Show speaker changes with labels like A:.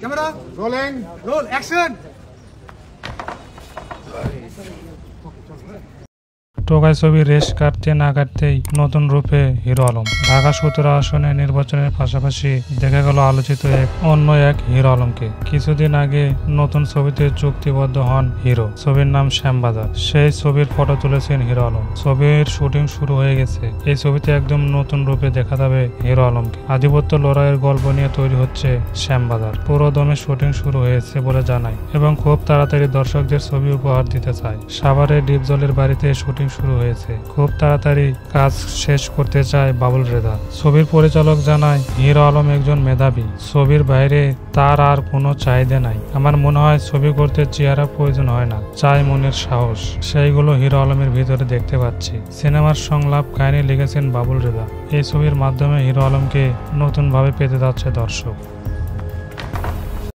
A: Camera rolling roll action.
B: Tokai ছবি রেশ কাটতে না কাটতেই নতুন রূপে হিরো আলম। ঢাকা 17 আসনে নির্বাচনের পাশাপাশি দেখা গেল আলোচিত অন্য এক হিরো আলমকে। কিছুদিন আগে নতুন ছবিতে চুক্তিবদ্ধ হন হিরো। ছবির নাম শ্যামবাজার। সেই ছবির ফটো তুলেছেন হিরো আলম। ছবির শুটিং শুরু হয়ে গেছে। এই ছবিতে একদম নতুন রূপে দেখা যাবে হিরো আলমকে। আধিপত্য লড়াইয়ের গল্প নিয়ে তৈরি হচ্ছে শ্যামবাজার। পুরো দমে শুটিং শুরু হয়েছে বলে জানায় এবং খুব তাড়াতাড়ি দর্শকদের ছবি উপহার দিতে চায়। সাভারের ডিপজলের বাড়িতে শুটিং শুরু হয়েছে। খুব তাড়াতাড়ি কাজ শেষ করতে চায় বাবুল রেজা। ছবির পরিচালক জানায়, হিরো আলম একজন মেধাবী। ছবির বাইরে তার আর কোনো চাহিদা নাই। আমার মনে হয় ছবি করতে চেহারা প্রয়োজন হয় না, চাই মনের সাহস। সেইগুলো হিরো আলমের ভিতরে দেখতে পাচ্ছি। সিনেমার সংলাপ কাহিনী লিখেছেন বাবুল রেজা। এই ছবির মাধ্যমে হিরো আলমকে নতুনভাবে পেতে যাচ্ছে দর্শক।